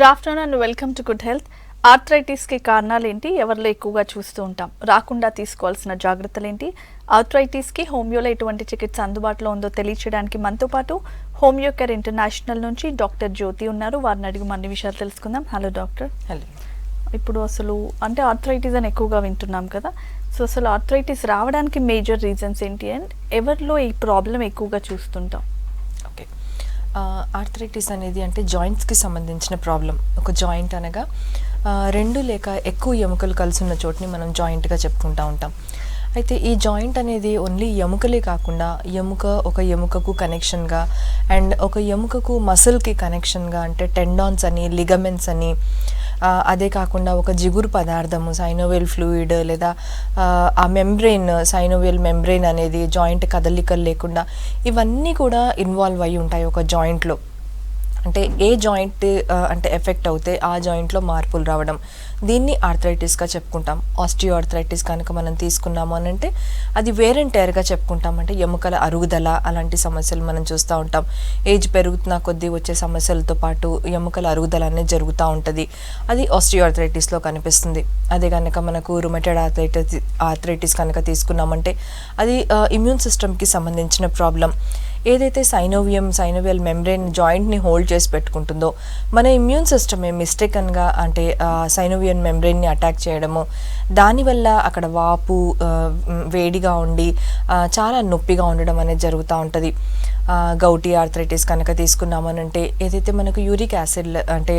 Good afternoon and welcome to good health. ఆర్థరైటిస్కి కారణాలు ఏంటి, ఎవరిలో ఎక్కువగా చూస్తూ ఉంటాం, రాకుండా తీసుకోవాల్సిన జాగ్రత్తలు ఏంటి, ఆర్థరైటిస్కి హోమియోలో ఎటువంటి చికిత్స అందుబాటులో ఉందో తెలియచేయడానికి మనతో పాటు హోమియో కేర్ ఇంటర్నేషనల్ నుంచి డాక్టర్ జ్యోతి ఉన్నారు. వారిని అడిగి అన్ని విషయాలు తెలుసుకుందాం. Hello doctor. హలో. ఇప్పుడు అసలు అంటే ఆర్థరైటిస్ అని ఎక్కువగా వింటున్నాం కదా, సో అసలు ఆర్థరైటిస్ రావడానికి మేజర్ రీజన్స్ ఏంటి అండ్ ఎవరిలో ఈ ప్రాబ్లం ఎక్కువగా చూస్తుంటాం? ఓకే, ఆర్థరైటిస్ అనేది అంటే జాయింట్స్కి సంబంధించిన ప్రాబ్లం. ఒక జాయింట్ అనగా రెండు లేక ఎక్కువ ఎముకలు కలిసి ఉన్న చోటుని మనం జాయింట్గా చెప్పుకుంటూ ఉంటాం. అయితే ఈ జాయింట్ అనేది ఓన్లీ ఎముకలే కాకుండా ఒక ఎముకకు కనెక్షన్గా అండ్ ఒక ఎముకకు మసిల్కి కనెక్షన్గా అంటే టెండాన్స్ అని, లిగమెంట్స్ అని, అదే కాకుండా ఒక జిగురు పదార్థము సైనోవియల్ ఫ్లూయిడ్ లేదా ఆ మెంబ్రెయిన్, సైనోవియల్ మెంబ్రెయిన్ అనేది జాయింట్ కదలికలు లేకుండా ఇవన్నీ కూడా ఇన్వాల్వ్ అయ్యి ఉంటాయి ఒక జాయింట్లో. అంటే ఏ జాయింట్ అంటే ఎఫెక్ట్ అవుతే ఆ జాయింట్లో మార్పులు రావడం, దీన్ని ఆర్థరైటిస్గా చెప్పుకుంటాం. ఆస్టియో ఆర్థరైటిస్ కనుక మనం తీసుకున్నాము అని అంటే అది వేర్ అండ్ టేర్గా చెప్పుకుంటాం. అంటే ఎముకల అరుగుదల అలాంటి సమస్యలు మనం చూస్తూ ఉంటాం. ఏజ్ పెరుగుతున్న కొద్దీ వచ్చే సమస్యలతో పాటు ఎముకల అరుగుదల అనేది జరుగుతూ ఉంటుంది. అది ఆస్టియో ఆర్థరైటిస్లో కనిపిస్తుంది. అదే కనుక మనకు రుమటెడ్ ఆర్థరైటిస్ కనుక తీసుకున్నామంటే అది ఇమ్యూన్ సిస్టమ్కి సంబంధించిన ప్రాబ్లం. ఏదైతే సైనోవియల్ మెంబ్రెయిన్ జాయింట్ని హోల్డ్ చేసి పెట్టుకుంటుందో మన ఇమ్యూన్ సిస్టమ్ మిస్టేకన్గా అంటే సైనోవియల్ మెంబ్రెయిన్ని అటాక్ చేయడము, దానివల్ల అక్కడ వాపు, వేడిగా ఉండి చాలా నొప్పిగా ఉండడం అనేది జరుగుతూ ఉంటుంది. గౌటీ ఆర్థరైటిస్ కనుక తీసుకున్నామనంటే ఏదైతే మనకు యూరిక్ యాసిడ్ అంటే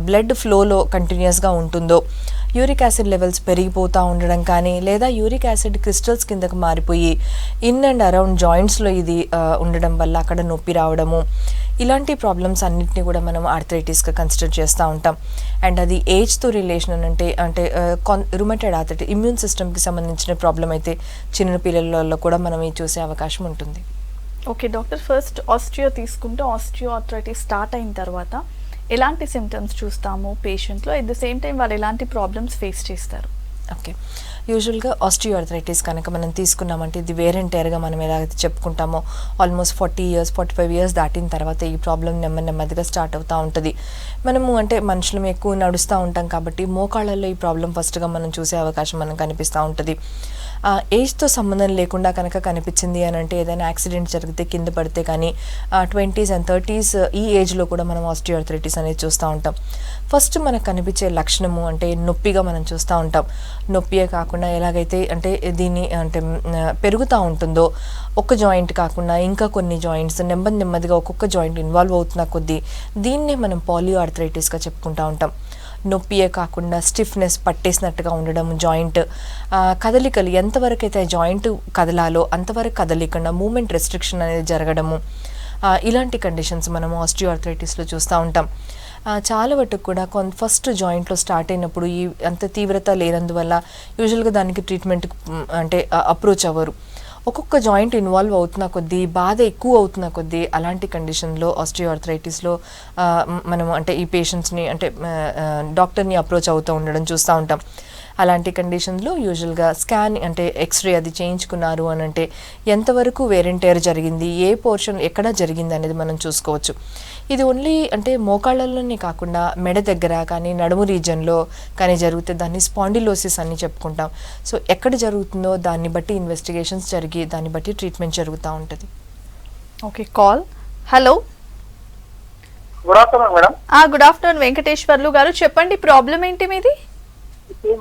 బ్లడ్ ఫ్లోలో కంటిన్యూస్గా ఉంటుందో యూరిక్ యాసిడ్ లెవెల్స్ పెరిగిపోతూ ఉండడం కానీ, లేదా యూరిక్ యాసిడ్ క్రిస్టల్స్ కిందకు మారిపోయి ఇన్ అండ్ అరౌండ్ జాయింట్స్లో ఇది ఉండడం వల్ల అక్కడ నొప్పి రావడము, ఇలాంటి ప్రాబ్లమ్స్ అన్నింటినీ కూడా మనం ఆర్థరైటిస్గా కన్సిడర్ చేస్తూ ఉంటాం. అండ్ అది ఏజ్తో రిలేషన్ అంటే రుమటెడ్ ఆర్థరైటిస్ ఇమ్యూన్ సిస్టమ్కి సంబంధించిన ప్రాబ్లం అయితే చిన్న పిల్లలలో కూడా మనం ఇది చూసే అవకాశం ఉంటుంది. ఓకే డాక్టర్, ఫస్ట్ ఆస్టియో తీసుకుంటే ఆస్టియో ఆర్థరైటిస్ స్టార్ట్ అయిన తర్వాత ఎలాంటి సిమ్టమ్స్ చూస్తాము పేషెంట్లో, ఎట్ ద సేమ్ టైం వాళ్ళు ఎలాంటి ప్రాబ్లమ్స్ ఫేస్ చేస్తారు? ఓకే, యూజువల్గా ఆస్టియో ఆర్థరైటిస్ కనుక మనం తీసుకున్నామంటే ఇది వేర్ అండ్ టేర్గా మనం ఎలాగైతే చెప్పుకుంటామో ఆల్మోస్ట్ 45 ఇయర్స్ దాటిన తర్వాత ఈ ప్రాబ్లం నెమ్మదిగా స్టార్ట్ అవుతూ ఉంటుంది. మనము అంటే మనుషులం ఎక్కువ నడుస్తూ ఉంటాం కాబట్టి మోకాళ్ళల్లో ఈ ప్రాబ్లం ఫస్ట్గా మనం చూసే అవకాశం మనకు కనిపిస్తూ ఉంటుంది. ఏజ్తో సంబంధం లేకుండా కనుక కనిపించింది అని అంటే ఏదైనా యాక్సిడెంట్ జరిగితే కింద పడితే కానీ 20s and 30s ఈ ఏజ్లో కూడా మనం ఆస్టియో ఆర్థరైటిస్ అనేది చూస్తూ ఉంటాం. ఫస్ట్ మనకు కనిపించే లక్షణము అంటే నొప్పిగా మనం చూస్తూ ఉంటాం. నొప్పియే కాకుండా ఎలాగైతే అంటే దీన్ని అంటే పెరుగుతూ ఉంటుందో ఒక జాయింట్ కాకుండా ఇంకా కొన్ని జాయింట్స్ నెమ్మదిగా ఒక్కొక్క జాయింట్ ఇన్వాల్వ్ అవుతున్న కొద్దీ దీన్నే మనం పాలియో ఆర్థరైటిస్గా చెప్పుకుంటూ ఉంటాం. నొప్పియే కాకుండా స్టిఫ్నెస్, పట్టేసినట్టుగా ఉండడం, జాయింట్ కదలికలు ఎంతవరకు అయితే జాయింట్ కదలాలో అంతవరకు కదలికుండా మూమెంట్ రెస్ట్రిక్షన్ అనేది జరగడము, ఇలాంటి కండిషన్స్ మనము ఆస్టియో ఆర్థరైటిస్లో చూస్తూ ఉంటాం. చాలా వరకు కూడా ఫస్ట్ జాయింట్లో స్టార్ట్ అయినప్పుడు ఈ అంత తీవ్రత లేనందువల్ల యూజువల్గా దానికి ట్రీట్మెంట్ అంటే అప్రోచ్ అవ్వరు. ఒక్కొక్క జాయింట్ ఇన్వాల్వ్ అవుతున్న కొద్దీ, బాధ ఎక్కువ అవుతున్న కొద్దీ అలాంటి కండిషన్లో ఆస్టియో ఆర్థరైటిస్లో మనం అంటే ఈ పేషెంట్స్ని అంటే డాక్టర్ని అప్రోచ్ అవుతూ ఉండడం చూస్తూ ఉంటాం. అలాంటి కండిషన్లో యూజువల్గా స్కాన్ అంటే ఎక్స్రే అది చేయించుకున్నారు అని అంటే ఎంతవరకు వేర్ అండ్ టేర్ జరిగింది, ఏ పోర్షన్ ఎక్కడ జరిగింది అనేది మనం చూసుకోవచ్చు. ఇది ఓన్లీ అంటే మోకాళ్ళలోనే కాకుండా మెడ దగ్గర కానీ నడుము రీజన్లో కానీ జరిగితే దాన్ని స్పాండిలోసిస్ అని చెప్పుకుంటాం. సో ఎక్కడ జరుగుతుందో దాన్ని బట్టి ఇన్వెస్టిగేషన్స్ జరిగి దాన్ని బట్టి ట్రీట్మెంట్ జరుగుతూ ఉంటుంది. Okay, call. Hello. Good afternoon madam. Good afternoon Venkateswarlu గారు, చెప్పండి ప్రాబ్లం ఏంటి మీది?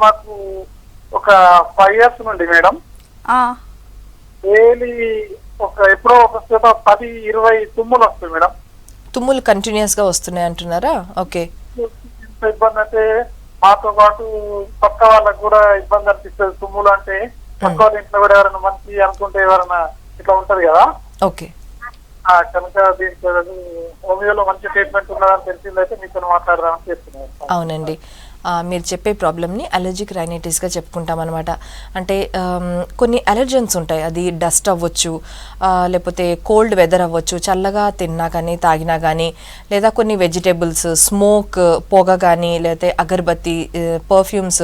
మాకు ఒక 5 years నుండి మేడం డైలీ ఎప్పుడో ఒక 10-20 తుమ్ములు వస్తాయి మేడం. తుమ్ములు కంటిన్యూస్గా వస్తున్నాయి అంటున్నారా? ఓకే. ఎంత ఇబ్బంది అంటే మాతో పాటు పక్క వాళ్ళకు కూడా ఇబ్బంది అనిపిస్తుంది. తుమ్ములు అంటే పక్క వాళ్ళ ఇంట్లో కూడా ఎవరైనా మంచి అనుకుంటే ఎవరైనా ఇట్లా ఉంటది కదా. ఓకే. కనుక దీనికి హోమియోలో మంచి ట్రీట్మెంట్ ఉన్నదని తెలిసిందైతే మీతో మాట్లాడదామని చెప్తున్నాను. అవునండి, మీరు చెప్పే ప్రాబ్లమ్ని అలర్జిక్ రైనైటిస్గా చెప్పుకుంటాం అనమాట. అంటే కొన్ని అలర్జెన్స్ ఉంటాయి, అది డస్ట్ అవ్వచ్చు, లేకపోతే కోల్డ్ వెదర్ అవ్వచ్చు, చల్లగా తిన్నా కానీ తాగినా కానీ, లేదా కొన్ని వెజిటేబుల్స్, స్మోక్, పొగ కానీ, లేకపోతే అగరబత్తి, పర్ఫ్యూమ్స్,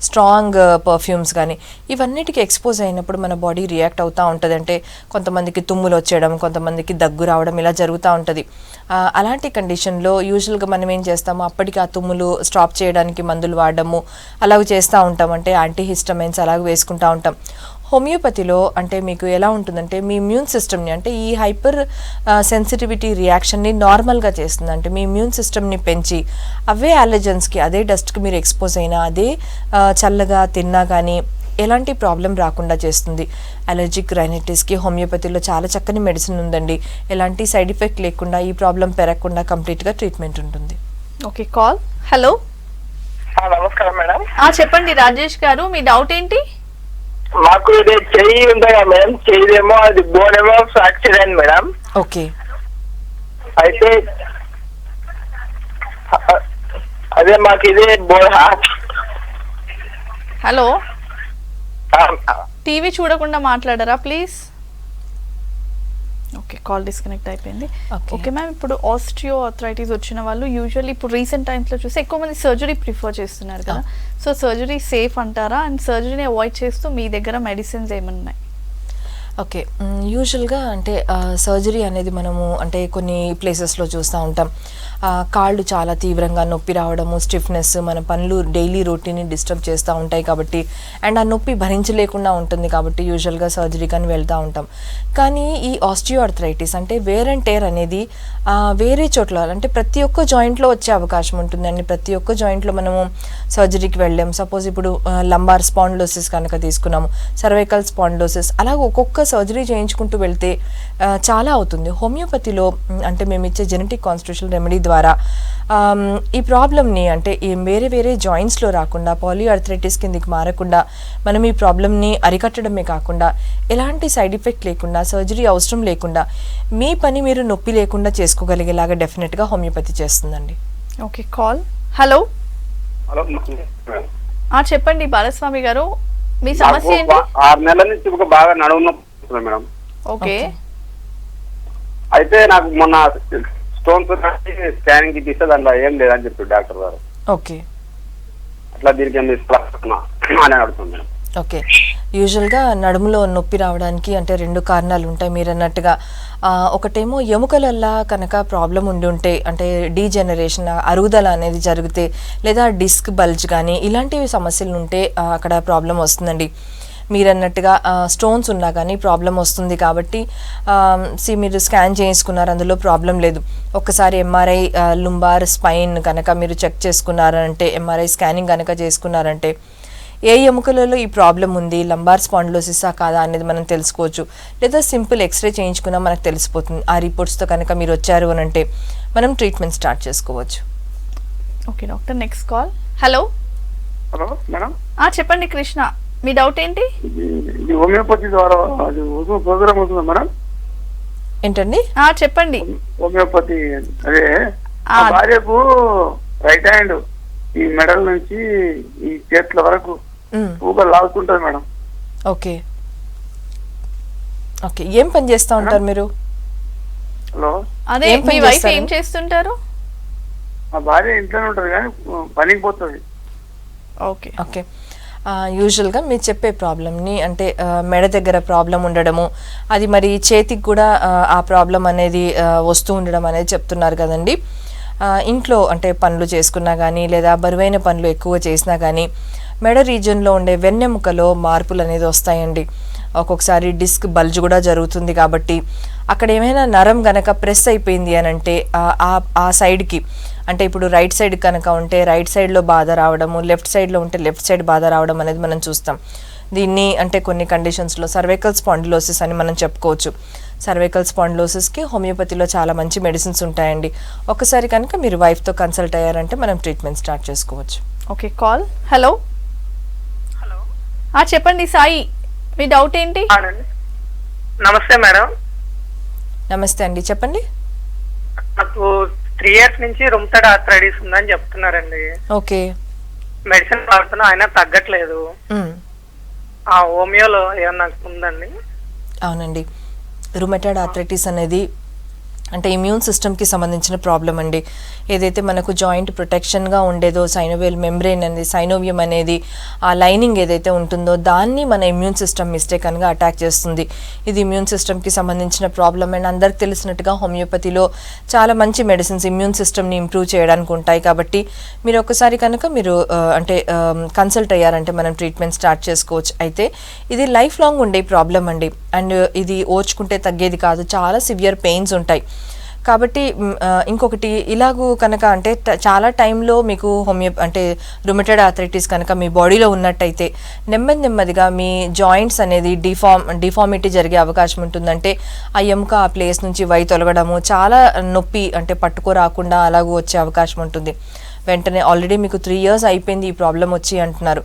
స్ట్రాంగ్ పర్ఫ్యూమ్స్ కానీ, ఇవన్నిటికీ ఎక్స్పోజ్ అయినప్పుడు మన బాడీ రియాక్ట్ అవుతూ ఉంటుంది. అంటే కొంతమందికి తుమ్ములు వచ్చేయడం, కొంతమందికి దగ్గు రావడం, ఇలా జరుగుతూ ఉంటుంది. అలాంటి కండిషన్లో యూజువల్గా మనం ఏం చేస్తాము, అప్పటికి ఆ తుమ్ములు స్టాప్ చేయడానికి మందులు వాడడము అలాగ చేస్తూ ఉంటాం. అంటే యాంటీహిస్టమైన్స్ అలాగ వేసుకుంటూ ఉంటాం. హోమియోపతిలో అంటే మీకు ఎలా ఉంటుందంటే మీ ఇమ్యూన్ సిస్టమ్ని, అంటే ఈ హైపర్ సెన్సిటివిటీ రియాక్షన్ని నార్మల్గా చేస్తుంది. అంటే మీ ఇమ్యూన్ సిస్టమ్ని పెంచి అవే అలర్జెన్స్కి, అదే డస్ట్కి మీరు ఎక్స్పోజ్ అయినా, అదే చల్లగా తిన్నా కానీ ఎలాంటి ప్రాబ్లం రాకుండా చేస్తుంది. అలర్జిక్ రైనైటిస్కి హోమియోపతిలో చాలా చక్కని మెడిసిన్ ఉందండి. ఎలాంటి సైడ్ ఎఫెక్ట్ లేకుండా, ఈ ప్రాబ్లం పెరగకుండా కంప్లీట్గా ట్రీట్మెంట్ ఉంటుంది. Okay, call. హలో, నమస్కారం మేడం. చెప్పండి రాజేష్ గారు, మీ డౌట్ ఏంటి? మాకు ఇది చెయ్యి ఉంది కదా మేడం, చెయ్యిదేమో అది బోన్ ఏమో ఫ్రాక్చర్ అయింది మేడం. ఓకే, అయితే అదే మాకు ఇదే హలో, టీవీ చూడకుండా మాట్లాడరా ప్లీజ్. ఓకే, కాల్ డిస్కనెక్ట్ అయిపోయింది. ఓకే మ్యామ్, ఇప్పుడు ఆస్టియో ఆర్థరైటిస్ వచ్చిన వాళ్ళు యూజువల్లీ ఇప్పుడు రీసెంట్ టైమ్స్లో చూస్తే ఎక్కువ మంది సర్జరీ ప్రిఫర్ చేస్తున్నారు కదా. సో సర్జరీ సేఫ్ అంటారా? అండ్ సర్జరీని అవాయిడ్ చేస్తూ మీ దగ్గర మెడిసిన్స్ ఏమన్నాయి? ఓకే, యూజువల్గా అంటే సర్జరీ అనేది మనము అంటే కొన్ని ప్లేసెస్లో చూస్తూ ఉంటాం. కాళ్ళు చాలా తీవ్రంగా నొప్పి రావడము, స్టిఫ్నెస్, మన పనులు డైలీ రొటీన్ని డిస్టర్బ్ చేస్తూ ఉంటాయి కాబట్టి, అండ్ ఆ నొప్పి భరించలేకుండా ఉంటుంది కాబట్టి యూజువల్గా సర్జరీ కానీ వెళ్తూ ఉంటాం. కానీ ఈ ఆస్టియో ఆర్థరైటిస్ అంటే వేర్ అండ్ టేర్ అనేది వేరే చోట్ల, అంటే ప్రతి ఒక్క జాయింట్లో వచ్చే అవకాశం ఉంటుంది అండి. ప్రతి ఒక్క జాయింట్లో మనము సర్జరీకి వెళ్ళాం. సపోజ్ ఇప్పుడు లంబార్ స్పాండిలోసిస్ కనుక తీసుకున్నాము, సర్వైకల్ స్పాండిలోసిస్, అలాగే ఒక్కొక్క సర్జరీ చేయించుకుంటూ వెళ్తే చాలా అవుతుంది. హోమియోపతిలో అంటే మేము ఇచ్చే జెనెటిక్ కాన్స్టిట్యూషనల్ రెమెడీ ద్వారా ఈ ప్రాబ్లమ్ని అంటే వేరే వేరే జాయింట్స్లో రాకుండా, పాలిఆర్థరైటిస్ కిందకి మారకుండా మనం ఈ ప్రాబ్లమ్ని అరికట్టడమే కాకుండా, ఎలాంటి సైడ్ ఎఫెక్ట్ లేకుండా, సర్జరీ అవసరం లేకుండా మీ పని మీరు నొప్పి లేకుండా చేసుకోగలిగేలాగా డెఫినెట్గా హోమియోపతి చేస్తుందండి. Okay, call. హలో, హలో చెప్పండి బాలస్వామి గారు, మీ సమస్య ఏంటి? 6 నెలల నుంచి బాగా నడుము మేడం. ఓకే, అయితే నాకు మొన్న స్టోన్స్ స్కానింగ్ తీస్తే దాంట్లో ఏం లేదని చెప్పి డాక్టర్ గారు. ఓకే, అట్లా దీనికి ఏం అని అడుగుతుంది మేడం. ఓకే, యూజువల్గా నడుములో నొప్పి రావడానికి అంటే 2 కారణాలు ఉంటాయి మీరు అన్నట్టుగా. ఒకటేమో ఎముకలల్లా కనుక ప్రాబ్లం ఉండి ఉంటే, అంటే డీజెనరేషన్, అరుగుదల అనేది జరిగితే, లేదా డిస్క్ బల్జ్ కానీ ఇలాంటివి సమస్యలు ఉంటే అక్కడ ప్రాబ్లం వస్తుందండి. మీరు అన్నట్టుగా స్టోన్స్ ఉన్నా కానీ ప్రాబ్లం వస్తుంది కాబట్టి మీరు స్కాన్ చేసుకున్నారు, అందులో ప్రాబ్లం లేదు. ఒక్కసారి ఎంఆర్ఐ లుంబార్ స్పైన్ కనుక మీరు చెక్ చేసుకున్నారంటే, ఎంఆర్ఐ స్కానింగ్ కనుక చేసుకున్నారంటే ఏ ఎముకలలో ఈ ప్రాబ్లం ఉంది, లంబార్ స్పాండిలోసిసా కాదా అనేది మనం తెలుసుకోవచ్చు. లేదా సింపుల్ ఎక్స్రే చేయించుకున్నా మనకు తెలిసిపోతుంది. ఆ రిపోర్ట్స్తో కనుక మీరు వచ్చారు అని అంటే మనం ట్రీట్మెంట్ స్టార్ట్ చేసుకోవచ్చు. Okay doctor, next call. Hello. Hello madam. చెప్పండి కృష్ణ, మీ డౌట్ ఏంటి? హోమియోపతి ద్వారా ప్రోగ్రామ్ అవుతుందా మేడం? ఏంటండి? చెప్పండి. హోమియోపతి అదే భార్యకు రైట్ హ్యాండ్ ఈ మెడల్ నుంచి ఈ చేతుల వరకు ఊగలు లాగుతుంటది మేడం. ఓకే ఓకే, ఏం పని చేస్తూ ఉంటారు మీరు? హలో, అదే మీ వైఫ్ ఏం చేస్తుంటారు? మా భార్య ఇంట్లోనే ఉంటది కానీ పనికి పోతుంది. ఓకే ఓకే, యూజువల్గా మీరు చెప్పే ప్రాబ్లమ్ని అంటే మెడ దగ్గర ప్రాబ్లం ఉండడము, అది మరి చేతికి కూడా ఆ ప్రాబ్లం అనేది వస్తూ ఉండడం అనేది చెప్తున్నారు కదండి. ఇంట్లో అంటే పనులు చేసుకున్నా కానీ, లేదా బరువైన పనులు ఎక్కువ చేసినా కానీ మెడ రీజియన్లో ఉండే వెన్నెముకలో మార్పులు అనేది వస్తాయండి. ఒక్కొక్కసారి డిస్క్ బల్జ్ కూడా జరుగుతుంది కాబట్టి అక్కడ ఏమైనా నరం గనక ప్రెస్ అయిపోయింది అని అంటే ఆ సైడ్కి, అంటే ఇప్పుడు రైట్ సైడ్ కనుక ఉంటే రైట్ సైడ్లో బాధ రావడము, లెఫ్ట్ సైడ్లో ఉంటే లెఫ్ట్ సైడ్ బాధ రావడం అనేది మనం చూస్తాం. దీన్ని అంటే కొన్ని కండిషన్స్లో సర్వైకల్ స్పాండిలోసిస్ అని మనం చెప్పుకోవచ్చు. సర్వైకల్ స్పాండిలోసిస్కి హోమియోపతిలో చాలా మంచి మెడిసిన్స్ ఉంటాయండి. ఒకసారి కనుక మీరు వైఫ్తో కన్సల్ట్ అయ్యారంటే మనం ట్రీట్మెంట్ స్టార్ట్ చేసుకోవచ్చు. Okay, call. హలో. హలో, చెప్పండి సాయి, మీ డౌట్ ఏంటి? నమస్తే మేడం. నమస్తే అండి, చెప్పండి. నాకు 3 years నుంచి రుమటైడ్ ఆర్థరైటిస్ ఉందని చెప్తున్నారండి. ఓకే, మెడిసిన్ వాడుతున్నా అయినా తగ్గట్లేదు. మ్మ్. ఆ హోమియోలో ఏమన్నా ఉందండి? అవునండి, రుమటాయిడ్ ఆర్థరైటిస్ అనేది అంటే ఇమ్యూన్ సిస్టమ్కి సంబంధించిన ప్రాబ్లం అండి. ఏదైతే మనకు జాయింట్ ప్రొటెక్షన్గా ఉండేదో సైనోవియల్ మెంబ్రెయిన్ అనేది, సైనోవియం అనేది ఆ లైనింగ్ ఏదైతే ఉంటుందో దాన్ని మన ఇమ్యూన్ సిస్టమ్ మిస్టేకన్గా అటాక్ చేస్తుంది. ఇది ఇమ్యూన్ సిస్టమ్కి సంబంధించిన ప్రాబ్లం. అండ్ అందరికి తెలిసినట్టుగా హోమియోపతిలో చాలా మంచి మెడిసిన్స్ ఇమ్యూన్ సిస్టమ్ని ఇంప్రూవ్ చేయడానికి ఉంటాయి. కాబట్టి మీరు ఒకసారి కనుక మీరు కన్సల్ట్ అయ్యారంటే మనం ట్రీట్మెంట్ స్టార్ట్ చేసుకోవచ్చు. అయితే ఇది లైఫ్ లాంగ్ ఉండే ప్రాబ్లం అండి. అండ్ ఇది ఓర్చుకుంటే తగ్గేది కాదు, చాలా సివియర్ పెయిన్స్ ఉంటాయి. కాబట్టి ఇంకొకటి ఇలాగూ కనుక అంటే చాలా టైంలో మీకు రుమటాయిడ్ ఆర్థరైటిస్ కనుక మీ బాడీలో ఉన్నట్టయితే నెమ్మదిగా మీ జాయింట్స్ అనేది డిఫార్మిటీ జరిగే అవకాశం ఉంటుందంటే ఆ ఎముక ఆ ప్లేస్ నుంచి తొలగడము, చాలా నొప్పి అంటే పట్టుకో రాకుండా అలాగూ వచ్చే అవకాశం ఉంటుంది. వెంటనే ఆల్రెడీ మీకు 3 years అయిపోయింది ఈ ప్రాబ్లం వచ్చి అంటున్నారు.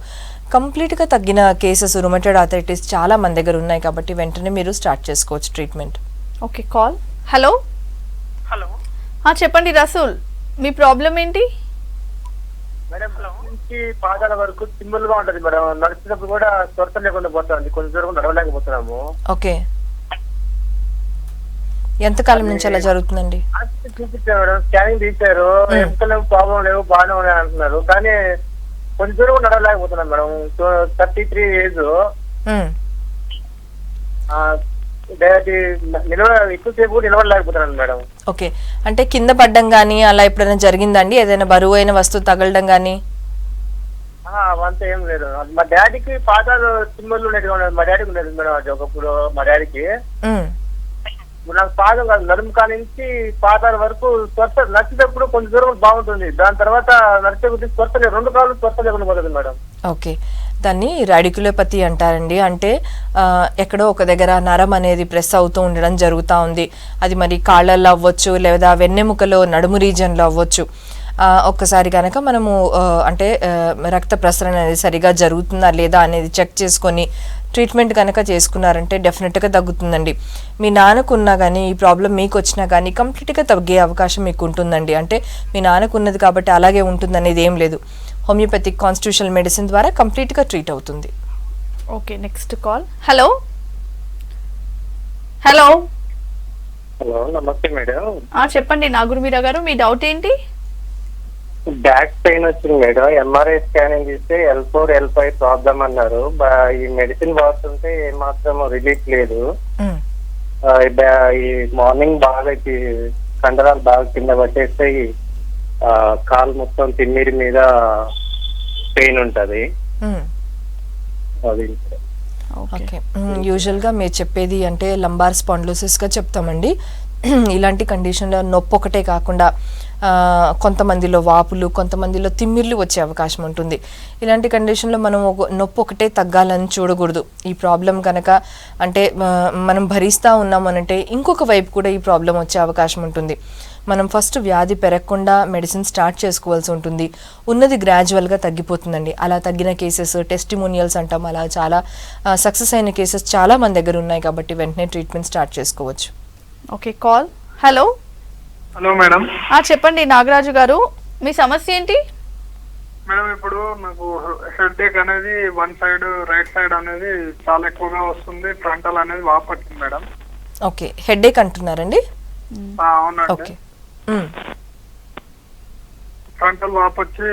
కంప్లీట్గా తగ్గిన కేసెస్ రుమటాయిడ్ ఆర్థరైటిస్ చాలా మన దగ్గర ఉన్నాయి. కాబట్టి వెంటనే మీరు స్టార్ట్ చేసుకోవచ్చు treatment. Okay, call. Hello. Hello చెప్పండి రసూల్, మీ ప్రాబ్లం ఏంటి? మేడం నుంచి పాదాల వరకు సింపుల్గా ఉంటది మేడం. నడిచినప్పుడు కూడా త్వరత లేకుండా పోతుంది, కొంచెం దూరం నడవలేకపోతున్నాము. ఓకే, ఎంతకాలం నుంచి అలా జరుగుతుందండి? చూపించారు మేడం, స్కానింగ్ తీశారు, ఎంతలో ప్రాబ్లం లేవు, బాగానే ఉన్నాయి అంటున్నారు. కానీ కొంచెం దూరం నడవలేకపోతున్నాం మేడం. 33 years. ఎక్కువసేపు నిలబడలేకపోతున్నాను మేడం. ఓకే, అంటే కింద పడ్డం కానీ అలా ఎప్పుడైనా జరిగిందండి? ఏదైనా బరువు అయిన వస్తువు తగలడం కానీ? అవంతా ఏం లేదు. మా డాడీకి పాదాలు సింబల్ ఉండేది, మా డాడీకి ఉండేది మేడం. అది ఒకప్పుడు మా డాడీకి. నాకు పాదం కాదు, నడుము కానించి పాదాల వరకు త్వరత నడిచేటప్పుడు కొంచెం దూరం బాగుంటుంది. దాని తర్వాత నడిచే కొద్దిగా త్వరత 2 కాళ్ళు త్వరత లేకుండా పోతుంది మేడం. ఓకే, దాన్ని రాడిక్యులోపతి అంటారండి. అంటే ఎక్కడో ఒక దగ్గర నరం అనేది ప్రెస్ అవుతూ ఉండడం జరుగుతూ ఉంది. అది మరి కాళ్ళల్లో అవ్వచ్చు, లేదా వెన్నెముకలో నడుము రీజన్లో అవ్వచ్చు. ఒక్కసారి కనుక మనము రక్త ప్రసరణ అనేది సరిగా జరుగుతుందా లేదా అనేది చెక్ చేసుకొని ట్రీట్మెంట్ కనుక చేసుకున్నారంటే డెఫినెట్గా తగ్గుతుందండి. మీ నాన్నకు ఉన్నా కానీ ఈ ప్రాబ్లం మీకు వచ్చినా కానీ కంప్లీట్గా తగ్గే అవకాశం మీకు ఉంటుందండి. అంటే మీ నాన్నకు ఉన్నది కాబట్టి అలాగే ఉంటుందనేది ఏం లేదు. హోమియోపతిక్ కాన్స్టిట్యూషనల్ మెడిసిన్ ద్వారా కంప్లీట్గా ట్రీట్ అవుతుంది. Okay, next call. Hello. Hello. Hello, నమస్తే మేడం. చెప్పండి నాగురుమీరా గారు, మీ డౌట్ ఏంటి? బ్యాక్ పెయిన్ వచ్చింది మేడం. ఎంఆర్ఐ స్కానింగ్ ఇస్తే L4 L5 ప్రాబ్లం అన్నారు. ఈ మెడిసిన్ వాడుతుంటే ఏమాత్రం రిలీఫ్ లేదు. ఈ మార్నింగ్ బాగా కండరాలు బాగా కింద పట్టేస్తాయి. కాలు మొత్తం తిమ్మిరి మీద పెయిన్ ఉంటది. అది ఓకే, యూజువల్గా మీరు చెప్పేది అంటే లంబార్ స్పాండిలోసిస్గా చెప్తామండి. ఇలాంటి కండిషన్లో నొప్పి ఒకటే కాకుండా కొంతమందిలో వాపులు, కొంతమందిలో తిమ్మిర్లు వచ్చే అవకాశం ఉంటుంది. ఇలాంటి కండిషన్లో మనం నొప్పి ఒకటే తగ్గాలని చూడకూడదు. ఈ ప్రాబ్లం కనుక అంటే మనం భరిస్తూ ఉన్నామనంటే ఇంకొక వైపు కూడా ఈ ప్రాబ్లం వచ్చే అవకాశం ఉంటుంది. మనం ఫస్ట్ వ్యాధి పెరగకుండా మెడిసిన్ స్టార్ట్ చేసుకోవాల్సి ఉంటుంది. ఉన్నది గ్రాడ్యువల్గా తగ్గిపోతుందండి. అలా తగ్గిన కేసెస్, టెస్టిమోనియల్స్ అంటాం, అలా చాలా సక్సెస్ అయిన కేసెస్ చాలా మన దగ్గర ఉన్నాయి. కాబట్టి వెంటనే ట్రీట్మెంట్ స్టార్ట్ చేసుకోవచ్చు. Okay, call. Hello. Hello madam. చెప్పండి నాగరాజు గారు, మీ సమస్య ఏంటి? మేడం, ఇప్పుడు నాకు హెడేక్ అనేది వన్ సైడ్, రైట్ సైడ్ అనేది చాలా ఎక్కువగా వస్తుంది. ఫ్రంటల్ అనేది వాపొచ్చింది మేడం. ఓకే, హెడేక్ అంటున్నారండి? అవునండి. ఓకే, ఫ్రంటల్ వాపొచ్చి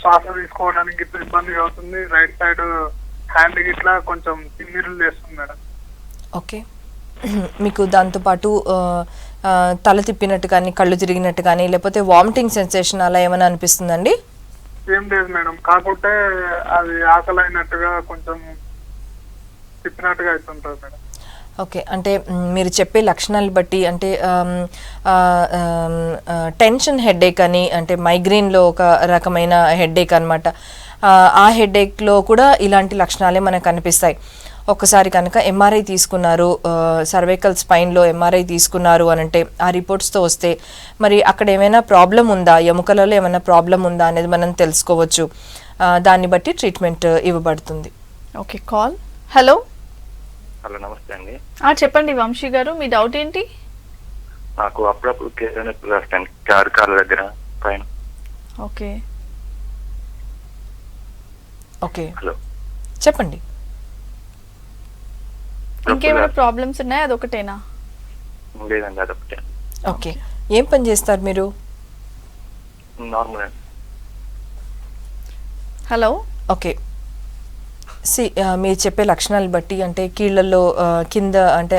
శ్వాస తీసుకోవడానికి ఇబ్బందిగా అవుతుంది. రైట్ సైడ్ హ్యాండ్ గిట్లా కొంచెం తిమ్మిరులు చేస్తుంది మేడం. ఓకే, మీకు దాంతోపాటు తల తిప్పినట్టు కానీ, కళ్ళు తిరిగినట్టు కానీ, లేకపోతే వామిటింగ్ సెన్సేషన్ అలా ఏమైనా అనిపిస్తుందండి? ఏం లేదు మేడం, కాకపోతే అది ఆకలి అయినట్టుగా కొంచెం తిప్పినట్టుగా అవుతుంటుంది మేడం. ఓకే, అంటే మీరు చెప్పే లక్షణాలు బట్టి అంటే టెన్షన్ హెడేక్ అని, అంటే మైగ్రేన్లో ఒక రకమైన హెడేక్ అనమాట. ఆ హెడేక్లో కూడా ఇలాంటి లక్షణాలే మనకు కనిపిస్తాయి. ఒక్కసారి కనుక ఎంఆర్ఐ తీసుకున్నారు, సర్వైకల్ స్పైన్లో ఎంఆర్ఐ తీసుకున్నారు అని అంటే ఆ రిపోర్ట్స్తో వస్తే మరి అక్కడ ఏమైనా ప్రాబ్లం ఉందా, ఎముకలలో ఏమైనా ప్రాబ్లం ఉందా అనేది మనం తెలుసుకోవచ్చు. దాన్ని బట్టి ట్రీట్మెంట్ ఇవ్వబడుతుంది. Okay, call. హలో. హలో, నమస్తే అండి. చెప్పండి వంశీ గారు, మీ డౌట్ ఏంటి? నాకు అప్పుడప్పుడు కేసు నొప్పులు వస్తాయండి, కాళ్ళ దగ్గర పైన. Okay, okay, hello. చెప్పండి. ఇంకేమైనా ప్రాబ్లమ్స్ ఉన్నాయా, అదొకటేనా? లేదండి, అదొకటే. ఓకే, ఏం పని చేస్తారు మీరు? నార్మల్ అండి. హలో. ఓకే, మీరు చెప్పే లక్షణాలు బట్టి అంటే కీళ్ళల్లో కింద అంటే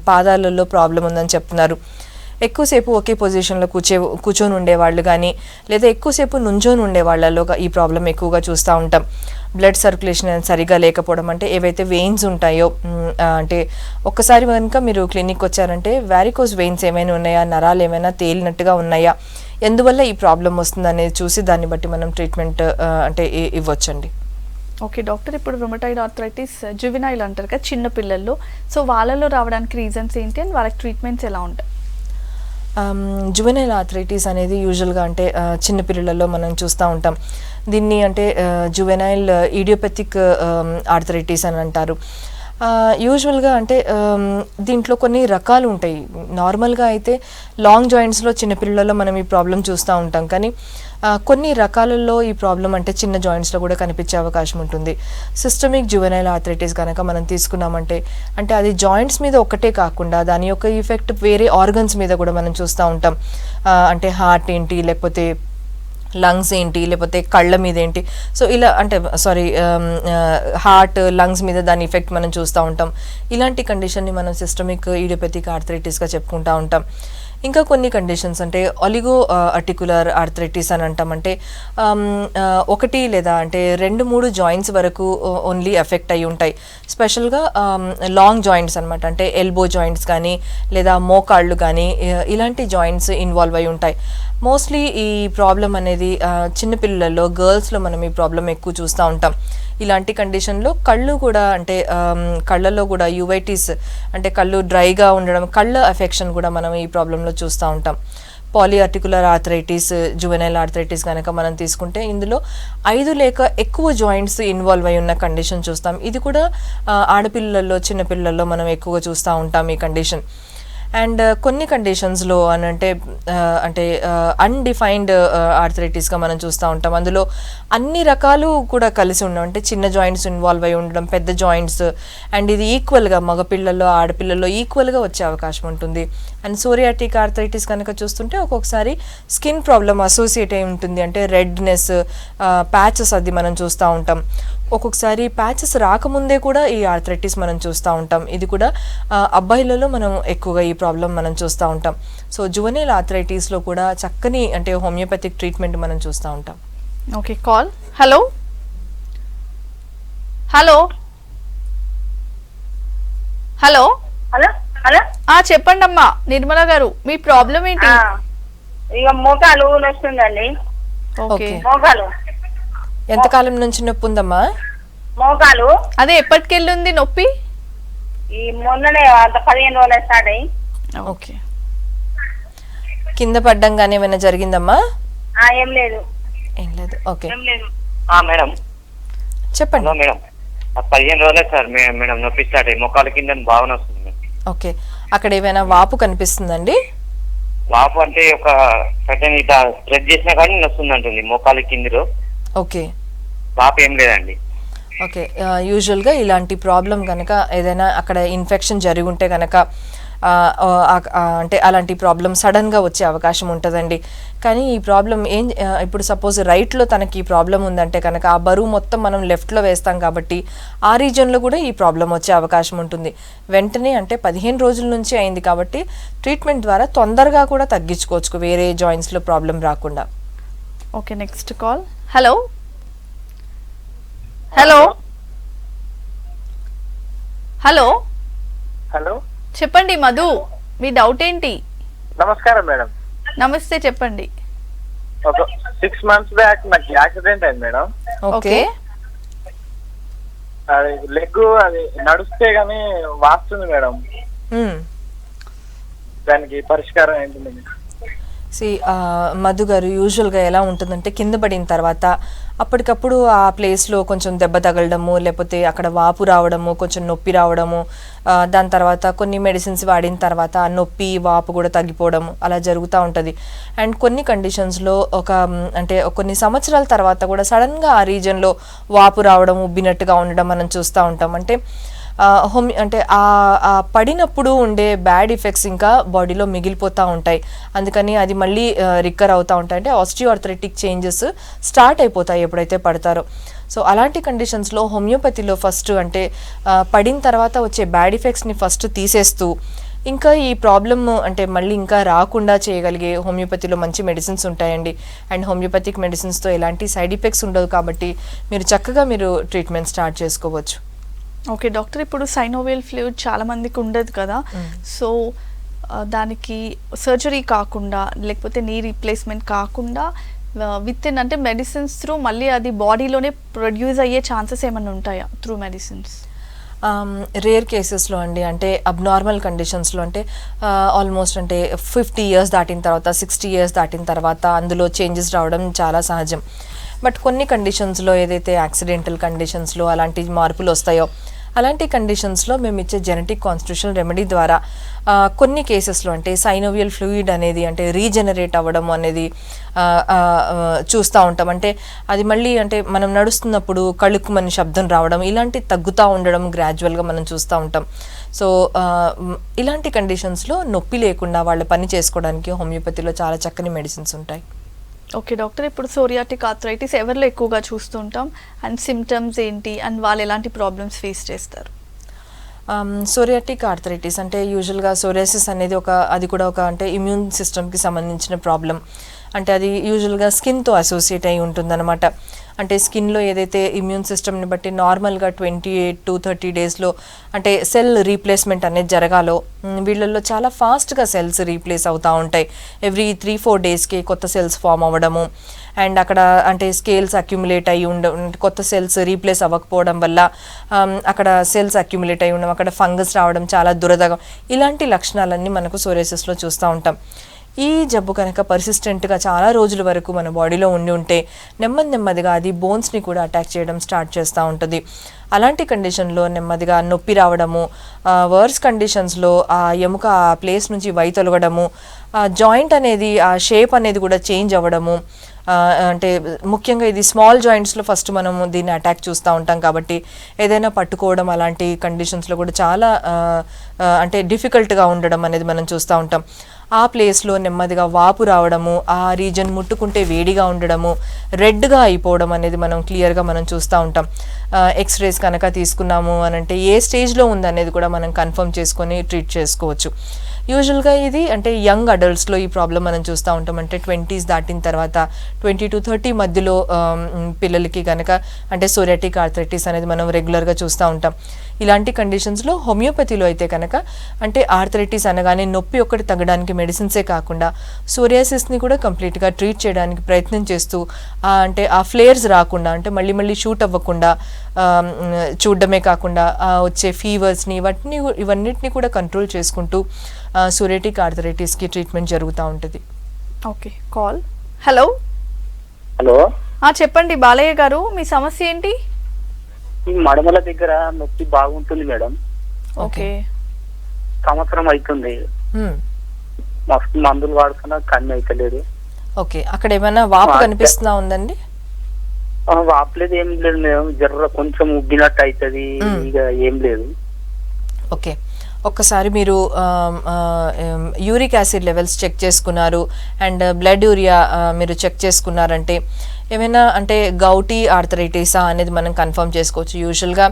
పాదాలలో ప్రాబ్లం ఉందని చెప్తున్నారు. ఎక్కువసేపు ఒకే పొజిషన్లో కూర్చొని ఉండేవాళ్ళు కానీ లేదా ఎక్కువసేపు నుంచొని ఉండే వాళ్ళలో ఈ ప్రాబ్లం ఎక్కువగా చూస్తూ ఉంటాం. బ్లడ్ సర్క్యులేషన్ సరిగా లేకపోవడం, అంటే ఏవైతే వెయిన్స్ ఉంటాయో అంటే ఒక్కసారి కనుక మీరు క్లినిక్ వచ్చారంటే వారికోస్ వెయిన్స్ ఏమైనా ఉన్నాయా, నరాలు ఏమైనా తేలినట్టుగా ఉన్నాయా, ఎందువల్ల ఈ ప్రాబ్లం వస్తుంది అనేది చూసి దాన్ని బట్టి మనం ట్రీట్మెంట్ అంటే ఇవ్వచ్చండి. ఓకే డాక్టర్, ఇప్పుడు రుమటాయిడ్ ఆర్థరైటిస్ జువెనైల్ అంటారు కదా చిన్న పిల్లల్లో, సో వాళ్ళలో రావడానికి రీజన్స్ ఏంటి అండ్ వాళ్ళకి ట్రీట్మెంట్స్ ఎలా ఉంటాయి? జువెనైల్ ఆర్థరైటిస్ అనేది యూజువల్గా అంటే చిన్నపిల్లలలో మనం చూస్తూ ఉంటాం. దీన్ని అంటే జువెనైల్ ఈడియోపతిక్ ఆర్థరైటిస్ అని అంటారు. యూజువల్గా అంటే దీంట్లో కొన్ని రకాలు ఉంటాయి. నార్మల్గా అయితే లాంగ్ జాయింట్స్లో చిన్నపిల్లలలో మనం ఈ ప్రాబ్లం చూస్తూ ఉంటాం, కానీ కొన్ని రకాలలో ఈ ప్రాబ్లం అంటే చిన్న జాయింట్స్లో కూడా కనిపించే అవకాశం ఉంటుంది. సిస్టమిక్ జువెనైల్ ఆర్థరైటిస్ కనుక మనం తీసుకున్నామంటే అంటే అది జాయింట్స్ మీద ఒక్కటే కాకుండా దాని యొక్క ఎఫెక్ట్ వేరే ఆర్గన్స్ మీద కూడా మనం చూస్తూ ఉంటాం. అంటే హార్ట్ ఏంటి, లేకపోతే లంగ్స్ ఏంటి, లేకపోతే కళ్ళ మీద ఏంటి, సో ఇలా అంటే హార్ట్ లంగ్స్ మీద దాని ఎఫెక్ట్ మనం చూస్తూ ఉంటాం. ఇలాంటి కండిషన్ని మనం సిస్టమిక్ ఈడియోపతిక్ ఆర్థరైటిస్గా చెప్పుకుంటూ ఉంటాం. ఇంకా కొన్ని కండిషన్స్ అంటే ఒలిగో ఆర్టికులర్ ఆర్థరైటిస్ అని అంటాం. అంటే ఒకటి లేదా అంటే 2-3 జాయింట్స్ వరకు ఓన్లీ ఎఫెక్ట్ అయి ఉంటాయి. స్పెషల్గా లాంగ్ జాయింట్స్ అనమాట, అంటే ఎల్బో జాయింట్స్ కానీ లేదా మోకాళ్ళు కానీ ఇలాంటి జాయింట్స్ ఇన్వాల్వ్ అయి ఉంటాయి. మోస్ట్లీ ఈ ప్రాబ్లం అనేది చిన్నపిల్లల్లో గర్ల్స్లో మనం ఈ ప్రాబ్లం ఎక్కువ చూస్తూ ఉంటాం. ఇలాంటి కండిషన్లో కళ్ళు కూడా అంటే కళ్ళల్లో కూడా యువైటిస్ అంటే కళ్ళు డ్రైగా ఉండడం, కళ్ళ ఎఫెక్షన్ కూడా మనం ఈ ప్రాబ్లంలో చూస్తూ ఉంటాం. పాలిఆర్టికులర్ ఆర్థరైటిస్ జువెనైల్ ఆర్థరైటిస్ కనుక మనం తీసుకుంటే ఇందులో 5 లేక ఎక్కువ జాయింట్స్ ఇన్వాల్వ్ అయి ఉన్న కండిషన్ చూస్తాం. ఇది కూడా ఆడపిల్లల్లో చిన్నపిల్లల్లో మనం ఎక్కువగా చూస్తూ ఉంటాం ఈ కండిషన్. అండ్ కొన్ని కండిషన్స్లో అంటే అన్డిఫైన్డ్ ఆర్థరైటిస్గా మనం చూస్తూ ఉంటాం. అందులో అన్ని రకాలు కూడా కలిసి ఉండడం, అంటే చిన్న జాయింట్స్ ఇన్వాల్వ్ అయి ఉండడం, పెద్ద జాయింట్స్, అండ్ ఇది ఈక్వల్గా మగపిల్లల్లో ఆడపిల్లల్లో ఈక్వల్గా వచ్చే అవకాశం ఉంటుంది. అండ్ సోరియాటిక్ ఆర్థరైటిస్ కనుక చూస్తుంటే ఒక్కొక్కసారి స్కిన్ ప్రాబ్లం అసోసియేట్ అయి ఉంటుంది, అంటే రెడ్నెస్, ప్యాచెస్ అది మనం చూస్తూ ఉంటాం. ఒక్కొక్కసారి ప్యాచెస్ రాకముందే కూడా ఈ ఆర్థరైటిస్ మనం చూస్తూ ఉంటాం. ఇది కూడా అబ్బాయిలలో మనం ఎక్కువగా ఈ ప్రాబ్లం మనం చూస్తూ ఉంటాం. సో జువెనైల్ ఆర్థరైటిస్లో కూడా చక్కని అంటే హోమియోపతిక్ ట్రీట్మెంట్ మనం చూస్తూ ఉంటాం. Okay, call. Hello hello hello hello hello చెప్పండి అమ్మా నిర్మల గారు, మీ ప్రాబ్లం ఏంటి? ఇక మోకాలు వస్తుందండి. ఓకే, మోకాలు ఎంతకాలం నుంచి నొప్పి ఉందమ్మా? మోకాలు అదే ఎప్పటికెళ్ళి ఉంది నొప్పి? ఈ మొన్ననే అంత 15 రోజులు స్టార్ట్ అయ్యి. ఓకే, కింద పడ్డంగానే ఏమైనా జరిగిందమ్మా? ఏం లేదు. ఏం లేదు. ఓకే, ఏం లేదు. మేడం చెప్పండి. హలో మేడం, 15 రోజులే సార్ మేడం నొప్పి స్టార్ట్ అయ్యి మొక్కల కింద బాగా వస్తుంది. ఓకే, అక్కడ ఏమైనా వాపు కనిపిస్తుందండి? వాపు అంటే ఒక సర్టెన్ ఇట్లా స్ప్రెడ్ చేసినా కానీ వస్తుంది అంటుంది మోకాలు కిందిలో. ఓకే, వాపు ఏం లేదండి. ఓకే, యూజువల్గా ఇలాంటి ప్రాబ్లం కనుక ఏదైనా అక్కడ ఇన్ఫెక్షన్ జరిగి ఉంటే కనుక అంటే అలాంటి ప్రాబ్లం సడన్గా వచ్చే అవకాశం ఉంటుందండి. కానీ ఈ ప్రాబ్లం ఇప్పుడు సపోజ్ రైట్లో తనకి ఈ ప్రాబ్లం ఉందంటే కనుక ఆ బరువు మొత్తం మనం లెఫ్ట్లో వేస్తాం కాబట్టి ఆ రీజన్లో కూడా ఈ ప్రాబ్లం వచ్చే అవకాశం ఉంటుంది. వెంటనే అంటే 15 రోజుల నుంచి అయింది కాబట్టి ట్రీట్మెంట్ ద్వారా తొందరగా కూడా తగ్గించుకోవచ్చు వేరే జాయింట్స్లో ప్రాబ్లం రాకుండా. Okay, next call. Hello hello hello hello, చెప్పండి మధు, మీ డౌట్ ఏంటి? నమస్కారం మేడం. నమస్తే, చెప్పండి. ఒక 6 months బ్యాక్ నాకు యాక్సిడెంట్ అయింది మేడం. ఓకే, అది లెగ్ అది నడుస్తే గానీ వాస్తుంది మేడం. దానికి పరిష్కారం ఏంటి? మధు గారు, యూజువల్గా ఎలా ఉంటుందంటే కింద పడిన తర్వాత అప్పటికప్పుడు ఆ ప్లేస్లో కొంచెం దెబ్బ తగలడము, లేకపోతే అక్కడ వాపు రావడము, కొంచెం నొప్పి రావడము, దాని తర్వాత కొన్ని మెడిసిన్స్ వాడిన తర్వాత ఆ నొప్పి వాపు కూడా తగ్గిపోవడం అలా జరుగుతూ ఉంటుంది. అండ్ కొన్ని కండిషన్స్లో అంటే కొన్ని సంవత్సరాల తర్వాత కూడా సడన్గా ఆ రీజన్లో వాపు రావడం, ఉబ్బినట్టుగా ఉండడం మనం చూస్తూ ఉంటాం. అంటే ఆ పడినప్పుడు ఉండే బ్యాడ్ ఎఫెక్ట్స్ ఇంకా బాడీలో మిగిలిపోతూ ఉంటాయి. అందుకని అది మళ్ళీ రికవర్ అవుతూ ఉంటాయి. అంటే ఆస్టియోఆర్థరైటిక్ చేంజెస్ స్టార్ట్ అయిపోతాయి ఎప్పుడైతే పడతారో. సో అలాంటి కండిషన్స్లో హోమియోపతిలో ఫస్ట్ అంటే పడిన తర్వాత వచ్చే బ్యాడ్ ఎఫెక్ట్స్ని ఫస్ట్ తీసేస్తూ ఇంకా ఈ ప్రాబ్లమ్ అంటే మళ్ళీ ఇంకా రాకుండా చేయగలిగే హోమియోపతిలో మంచి మెడిసిన్స్ ఉంటాయండి. అండ్ హోమియోపతిక్ మెడిసిన్స్తో ఎలాంటి సైడ్ ఎఫెక్ట్స్ ఉండవు కాబట్టి మీరు చక్కగా ట్రీట్మెంట్ స్టార్ట్ చేసుకోవచ్చు. ఓకే డాక్టర్, ఇప్పుడు సైనోవియల్ ఫ్లూయిడ్ చాలా మందికి ఉండదు కదా, సో దానికి సర్జరీ కాకుండా లేకపోతే నీ రీప్లేస్మెంట్ కాకుండా విత్ ఇన్ అంటే మెడిసిన్స్ త్రూ మళ్ళీ అది బాడీలోనే ప్రొడ్యూస్ అయ్యే ఛాన్సెస్ ఏమైనా ఉంటాయా త్రూ మెడిసిన్స్? రేర్ కేసెస్లో అండి, అంటే అబ్నార్మల్ కండిషన్స్లో అంటే ఆల్మోస్ట్ అంటే 50 years దాటిన తర్వాత 60 years దాటిన తర్వాత అందులో చేంజెస్ రావడం చాలా సహజం. బట్ కొన్ని కండిషన్స్లో ఏదైతే యాక్సిడెంటల్ కండిషన్స్లో అలాంటి మార్పులు వస్తాయో అలాంటి కండిషన్స్లో మేము ఇచ్చే జెనెటిక్ కాన్స్టిట్యూషనల్ రెమెడీ ద్వారా కొన్ని కేసెస్లో అంటే సైనోవియల్ ఫ్లూయిడ్ అనేది అంటే రీజనరేట్ అవ్వడం అనేది చూస్తూ ఉంటాం. అంటే అది మళ్ళీ అంటే మనం నడుస్తున్నప్పుడు కళుక్కుమని శబ్దం రావడం ఇలాంటి తగ్గుతూ ఉండడం గ్రాడ్యువల్గా మనం చూస్తూ ఉంటాం. సో ఇలాంటి కండిషన్స్లో నొప్పి లేకుండా వాళ్ళ పని చేసుకోవడానికి హోమియోపతిలో చాలా చక్కని మెడిసిన్స్ ఉంటాయి. ఓకే డాక్టర్, ఇప్పుడు సోరియాటిక్ ఆర్థరైటిస్ ఎవరిలో ఎక్కువగా చూస్తుంటాం అండ్ సిమ్టమ్స్ ఏంటి అండ్ వాళ్ళు ఎలాంటి ప్రాబ్లమ్స్ ఫేస్ చేస్తారు? సోరియాటిక్ ఆర్థరైటిస్ అంటే యూజువల్గా సోరియాసిస్ అనేది అది కూడా ఒక అంటే ఇమ్యూన్ సిస్టమ్కి సంబంధించిన ప్రాబ్లం. అంటే అది యూజువల్గా స్కిన్తో అసోసియేట్ అయి ఉంటుందన్నమాట. అంటే స్కిన్లో ఏదైతే ఇమ్యూన్ సిస్టమ్ని బట్టి నార్మల్గా 28 to 30 daysలో అంటే సెల్ రీప్లేస్మెంట్ అనేది జరగాలో వీళ్ళల్లో చాలా ఫాస్ట్గా సెల్స్ రీప్లేస్ అవుతూ ఉంటాయి. ఎవ్రీ 3-4 daysకి కొత్త సెల్స్ ఫామ్ అవ్వడము అండ్ అక్కడ అంటే స్కేల్స్ అక్యుములేట్ అయ్యి కొత్త సెల్స్ రీప్లేస్ అవ్వకపోవడం వల్ల అక్కడ సెల్స్ అక్యుములేట్ అయ్యి ఉండడం, అక్కడ ఫంగస్ రావడం, చాలా దురదగా ఇలాంటి లక్షణాలన్నీ మనకు సోరియాసిస్లో చూస్తూ ఉంటాం. ఈ జబ్బు కనుక పర్సిస్టెంట్గా చాలా రోజుల వరకు మన బాడీలో ఉంటే నెమ్మదిగా అది బోన్స్ని కూడా అటాక్ చేయడం స్టార్ట్ చేస్తూ ఉంటుంది. అలాంటి కండిషన్లో నెమ్మదిగా నొప్పి రావడము, వర్స్ కండిషన్స్లో ఆ ఎముక ఆ ప్లేస్ నుంచి వైతొలగడము, జాయింట్ అనేది ఆ షేప్ అనేది కూడా చేంజ్ అవ్వడము. అంటే ముఖ్యంగా ఇది స్మాల్ జాయింట్స్లో ఫస్ట్ మనము దీన్ని అటాక్ చూస్తూ ఉంటాం కాబట్టి ఏదైనా పట్టుకోవడం అలాంటి కండిషన్స్లో కూడా చాలా అంటే డిఫికల్ట్గా ఉండడం అనేది మనం చూస్తూ ఉంటాం. ఆ ప్లేస్లో నెమ్మదిగా వాపు రావడము, ఆ రీజన్ ముట్టుకుంటే వేడిగా ఉండడము, రెడ్గా అయిపోవడం అనేది మనం క్లియర్గా మనం చూస్తూ ఉంటాం. ఎక్స్రేస్ కనుక తీసుకున్నాము అనంటే ఏ స్టేజ్లో ఉందనేది కూడా మనం కన్ఫర్మ్ చేసుకొని ట్రీట్ చేసుకోవచ్చు. యూజువల్గా ఇది అంటే యంగ్ అడల్ట్స్లో ఈ ప్రాబ్లం మనం చూస్తూ ఉంటాం. అంటే 20s దాటిన తర్వాత 20 to 30 మధ్యలో పిల్లలకి కనుక అంటే సోరియాటిక్ ఆర్థరైటిస్ అనేది మనం రెగ్యులర్గా చూస్తూ ఉంటాం. ఇలాంటి కండిషన్స్లో హోమియోపతిలో అయితే కనుక అంటే ఆర్థరైటిస్ అనగానే నొప్పి ఒక్కటి తగ్గడానికి మెడిసిన్సే కాకుండా సోరియాసిస్ని కూడా కంప్లీట్గా ట్రీట్ చేయడానికి ప్రయత్నం చేస్తూ అంటే ఆ ఫ్లేర్స్ రాకుండా అంటే మళ్ళీ షూట్ అవ్వకుండా చూడడమే కాకుండా వచ్చే ఫీవర్స్ని ఇవన్నిటిని కూడా కంట్రోల్ చేసుకుంటూ సోరియాటిక్ ఆర్థరైటిస్కి ట్రీట్మెంట్ జరుగుతూ ఉంటుంది. Okay call. హలో చెప్పండి బాలయ్య గారు, మీ సమస్య ఏంటి? ఈ మడమల దగ్గర నొప్పి బాగుంటుంది మేడం. ఓకే, సంవత్సరం అవుతుంది. మస్తు మందులు వాడుతున్నా కన్ను అయితలేదు. ఓకే, అక్కడ ఏమైనా వాపు కనిపిస్తుందా ఉందండి? వాపలేదు, ఏం లేదు మేడం. జర్ర కొంచెం ఉగ్గినట్టు అవుతుంది, ఇక ఏం లేదు. ఓకే, ఒక్కసారి మీరు యూరిక్ యాసిడ్ లెవెల్స్ చెక్ చేసుకున్నారు అండ్ బ్లడ్ యూరియా మీరు చెక్ చేసుకున్నారంటే ఏమైనా అంటే గౌటీ ఆర్థరైటిసా అనేది మనం కన్ఫర్మ్ చేసుకోవచ్చు. యూజువల్గా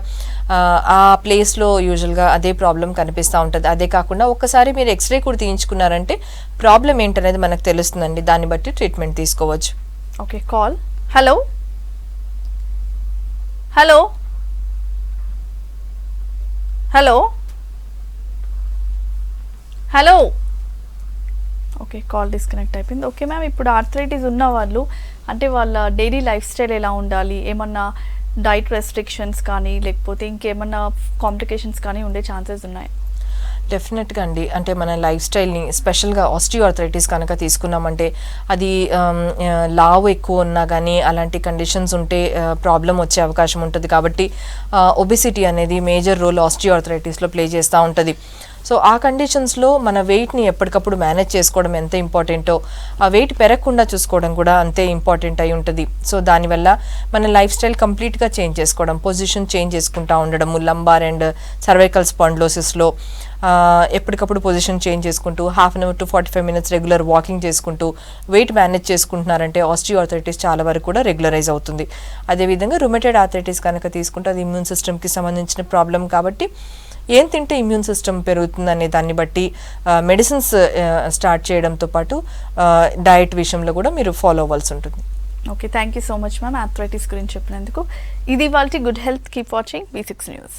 ఆ ప్లేస్లో యూజువల్గా అదే ప్రాబ్లం కనిపిస్తూ ఉంటుంది. అదే కాకుండా ఒక్కసారి మీరు ఎక్స్రే కూడా తీయించుకున్నారంటే ప్రాబ్లం ఏంటనేది మనకు తెలుస్తుందండి, దాన్ని బట్టి ట్రీట్మెంట్ తీసుకోవచ్చు. Okay call. Hello hello hello hello okay, call disconnect అయిపోయింది. ఓకే మ్యామ్, ఇప్పుడు ఆర్థరైటిస్ ఉన్న వాళ్ళు అంటే వాళ్ళ డైలీ లైఫ్ స్టైల్ ఎలా ఉండాలి? ఏమన్నా డైట్ రెస్ట్రిక్షన్స్ కానీ లేకపోతే ఇంకేమన్నా కాంప్లికేషన్స్ కానీ ఉండే ఛాన్సెస్ ఉన్నాయి? డెఫినెట్గా అండి. అంటే మన లైఫ్ స్టైల్ని స్పెషల్గా ఆస్టియోఆర్థరైటిస్ కనుక తీసుకున్నామంటే అది లావు ఎక్కువ ఉన్నా కానీ అలాంటి కండిషన్స్ ఉంటే ప్రాబ్లం వచ్చే అవకాశం ఉంటుంది. కాబట్టి ఒబిసిటీ అనేది మేజర్ రోల్ ఆస్టియోఆర్థరైటిస్లో ప్లే చేస్తూ ఉంటుంది. సో ఆ కండిషన్స్లో మన వెయిట్ని ఎప్పటికప్పుడు మేనేజ్ చేసుకోవడం ఎంత ఇంపార్టెంటో ఆ వెయిట్ పెరగకుండా చూసుకోవడం కూడా అంతే ఇంపార్టెంట్ అయి ఉంటుంది. సో దానివల్ల మన లైఫ్ స్టైల్ కంప్లీట్గా చేంజ్ చేసుకోవడం, పొజిషన్ చేంజ్ చేసుకుంటూ ఉండడము, లంబార్ అండ్ సర్వైకల్ స్పాండిలోసిస్లో ఎప్పటికప్పుడు పొజిషన్ చేంజ్ చేసుకుంటూ 1/2 hour to 45 minutes regular walking చేసుకుంటూ వెయిట్ మేనేజ్ చేసుకుంటున్నారంటే ఆస్టియోఆర్థరైటిస్ చాలా వరకు కూడా రెగ్యులరైజ్ అవుతుంది. అదేవిధంగా రుమటైడ్ ఆర్థరైటిస్ కనుక తీసుకుంటే అది ఇమ్యూన్ సిస్టమ్కి సంబంధించిన ప్రాబ్లం కాబట్టి ఏం తింటే ఇమ్యూన్ సిస్టమ్ పెరుగుతుందనే దాన్ని బట్టి మెడిసిన్స్ స్టార్ట్ చేయడంతో పాటు డయట్ విషయంలో కూడా మీరు ఫాలో అవ్వాల్సి ఉంటుంది. Okay, thank you so much ma'am arthritis గురించి చెప్పినందుకు. ఇది వాళ్ళ good health. Keep watching V6 news.